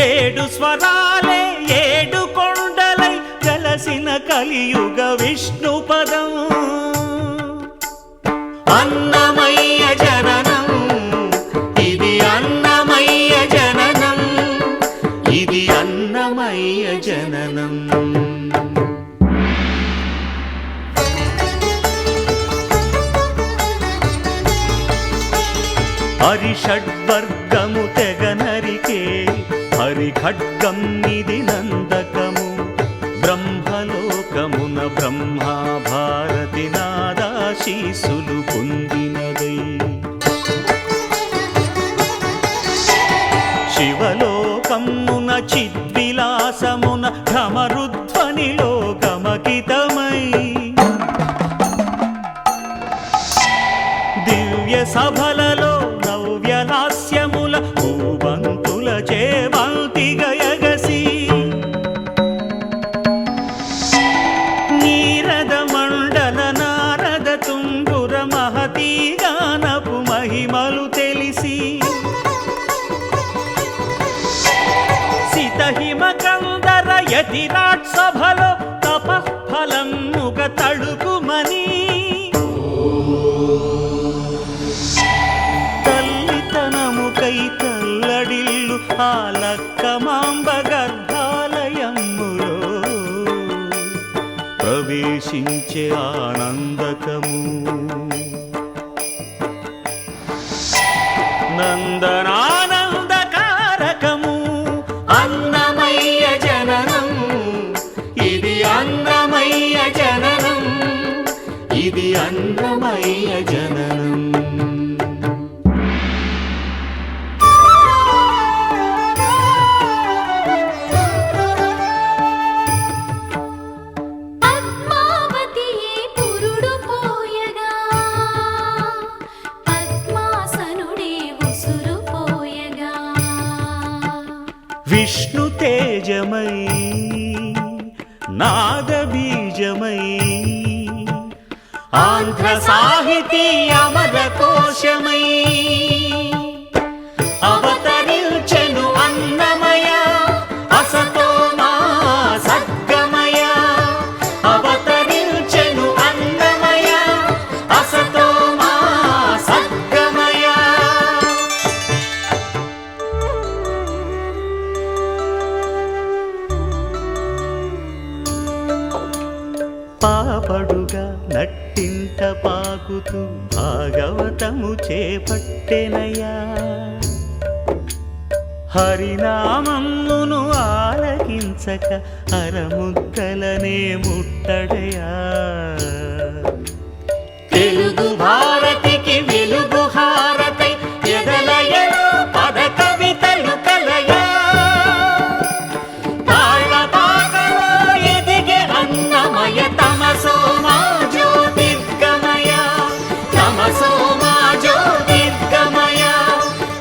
ఏడు స్వరాలే ఏడు కొండలై కలసిన కలియుగ విష్ణు పదం అన్నమయ్య జననం ఇది అన్నమయ్య జననం ఇది అన్నమయ్య జననం హరిషడ్వర్గము తెగనరికే హరిఖడ్గం ఇది నందకము బ్రహ్మలోకమున బ్రహ్మా భారతి నాదాశీసులు పొందినదై శివలోకమున చిద్విలాసమున ఢమరుధ్వనిలో గమకితమై దివ్య సభలలో నవ్యలాస్యముల భూవంతుల చేవంతిగయగసి నీరద మండల నారద తుంగుర మహతీ గానపు మహిమలు తెలిసి సితహిమ కందర యతిరాట్ సభలో తపఃఫలం ముగ తడుకుమని తల్లితనముకై తల్లడిల్లు ఆ లక్కమాంబ గర్భాలయములో ప్రవేశించే ఆనందకము నందనానందకారకము అన్నమయ్య జననం ఇది అన్నమయ్య జననం ఇది అన్నమయ్య జననం విష్ణు తేజమై నాదబీజమై ఆంధ్ర సాహితీ అమర కోశమై అవతరించెను అన్నమయ అసతో మా సద్గమయ అవతరించెను అన్నమయ అసతో మా సద్గమయ పాపడుగా నట్టింట పాకుతూ భాగవతము చేపట్టెనయా హరినామమును ఆలకించక అరముద్దలనే ముట్టడయా తెలుగు భారతికి వెలుగు హారతై ఎదలయలో పద కవితలు కలయా తాళపాకలో ఎదిగే అన్నమయ తమసో మా జ్యోతిర్గమయ తమసో మా జ్యోతిర్గమయ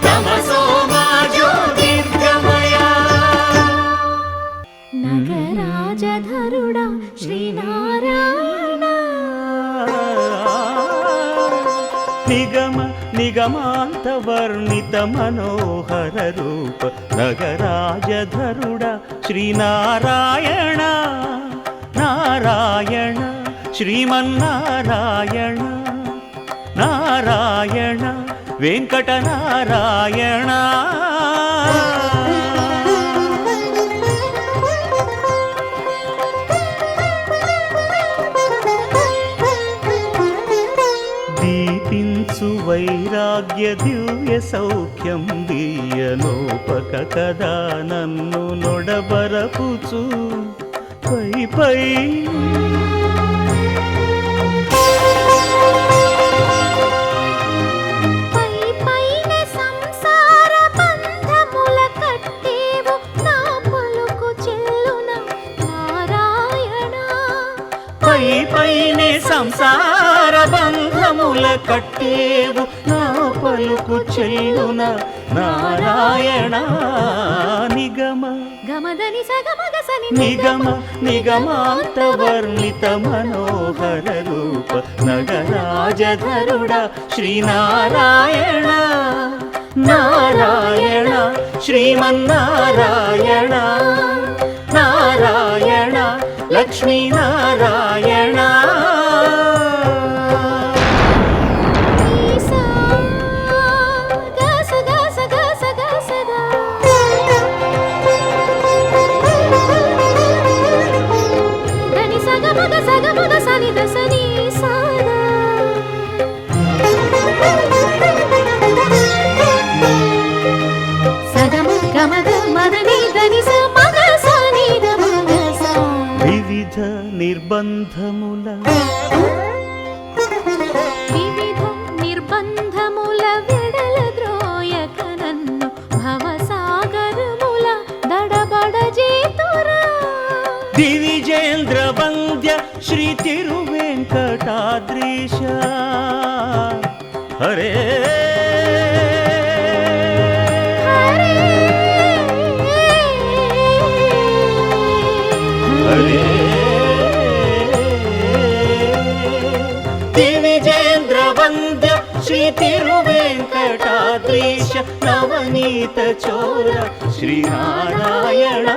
తమసో మా జ్యోతిర్గమయ నగరాజధరుడా శ్రీనారాయణ నిగమ నిగమాంత వర్ణిత మనోహర రూప నగరాజధరుడ శ్రీనారాయణ నారాయణ శ్రీమన్నారాయణ నారాయణ వెంకటనారాయణ దీపించు వైరాగ్య దివ్య సౌఖ్యం దీయనోపక కదా నన్ను నొడబరపుచు పై పై పైనే సంసార బంధముల కట్టేవు నా పలుకు చెల్లున నారాయణ నిగమ గమదని సగమగసని నిగమ నిగమాంత వర్ణిత మనోహర రూప నగరాజధరుడ శ్రీనారాయణ నారాయణ శ్రీమన్నారాయణ నారాయణ లక్ష్మీ నారాయణ. ఈసా గస గస గస గసదా దని సగమగ సని దసని సాదా సగమగ మదని దని సమగ సని దమగ సా. వివిధ నిర్బంధముల వివిధ నిర్బంధముల వెడల ద్రోయక నన్ను భవసాగరముల దడబడ జేతురా. దివిజేంద్ర వంద్య శ్రీ తిరువెంకటాద్రీశ హరే హరే దివిజేంద్ర వంద్య శ్రీ తిరువెంకటాద్రీశ నవనీత చోర శ్రీనారాయణ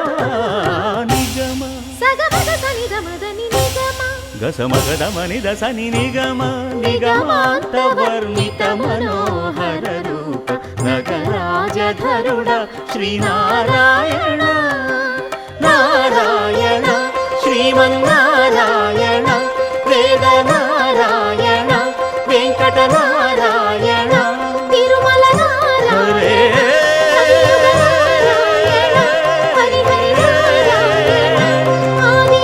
నిగమ సగమగ సని దమదని నిగమ గసమగదమని దసని నిగమ నిగమాంత వర్ణిత మనోహర రూప నగరాజధరుడ శ్రీనారాయణ నారాయణ శ్రీమన్నారాయణ వేద నారాయణ వెంకట నారాయణ తిరుమల నారాయణ హరిహరి నారాయణ ఆది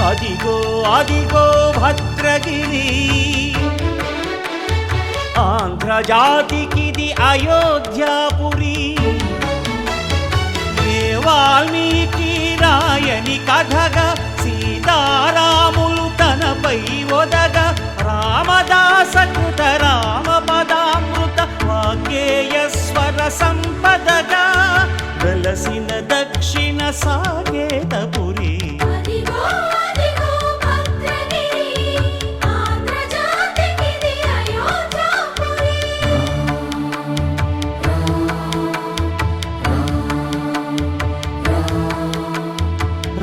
అదిగో అదిగో భద్రగిరి ఆంధ్రజాతికిది అయోధ్యాపురి. ఏ వాల్మీకి రాయని కథగా సీతారాములు తనపై ఒదగ రామదాస కృత రామ పదామృత వాగ్గేయ స్వర సంపదగా వెలసిన దక్షిణ సాగేతపురి.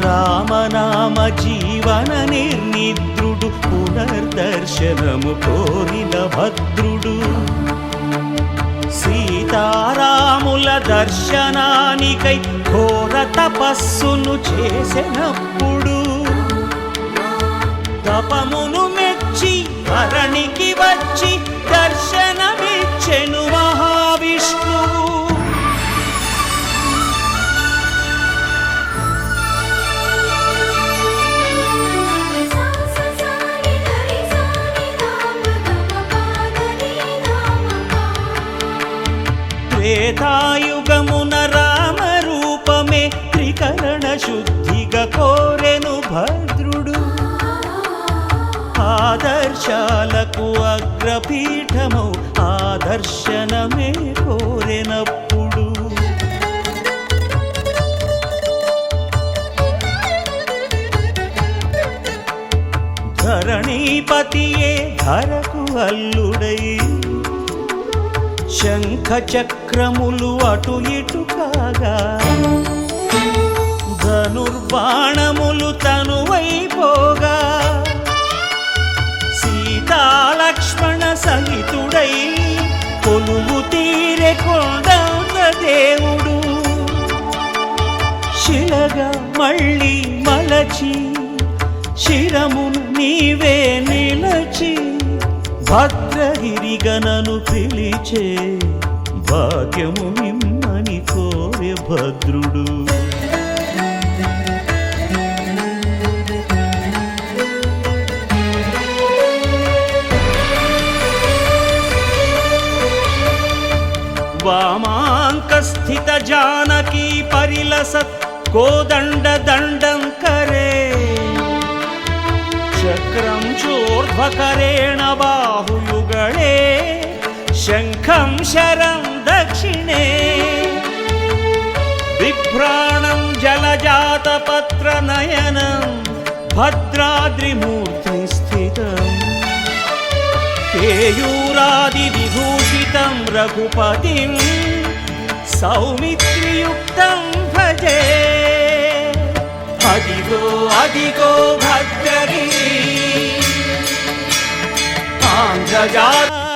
రామనామ జీవన నిర్నిద్రుడు పునర్దర్శనము కోరిన భద్రుడు సీతారాముల దర్శనానికై ఘోర తపస్సును చేసినప్పుడు తపమును మెచ్చి ధరణికి వచ్చి దర్శనమిచ్చెను మహావిష్ణువు. త్రేతాయుగమున రామ రూపమే త్రికరణ శుద్ధిగా కోరెను భద్రుడు. ఆదర్శాలకు అగ్రపీఠము ఆదర్శనమే కోరెనప్పుడు ధరణీపతియే ధరకు అల్లుడై శంఖ చక్రములు అటు ఇటు కాగా ధనుర్బాణములు తనువైపోగా సీతాలక్ష్మణ సహితుడై కొలువు తీరె కొండంత దేవుడు శిలగా మళ్ళీ మలచి శిరమును నీవే నిలచి భద్రగిరిగనను పిలిచే భాగ్యము నిమ్మని కోరె భద్రుడు. వామాంగ साङ्कस्थित जानकी परिलसत् कोदण्ड दण्डं करे चक्रं चोर्ध्वकरेण बाहुयुगळे शङ्खं शरं दक्षिणे बिभ्राणं जलजातपत्रनयनं भद्राद्रिमूर्ति स्थितम् केयूरादिविभूषितं रघुपतिं सौमित्रियुक्तं भजे अदिगो अदिगो भद्रगिरि आन्ध्रजात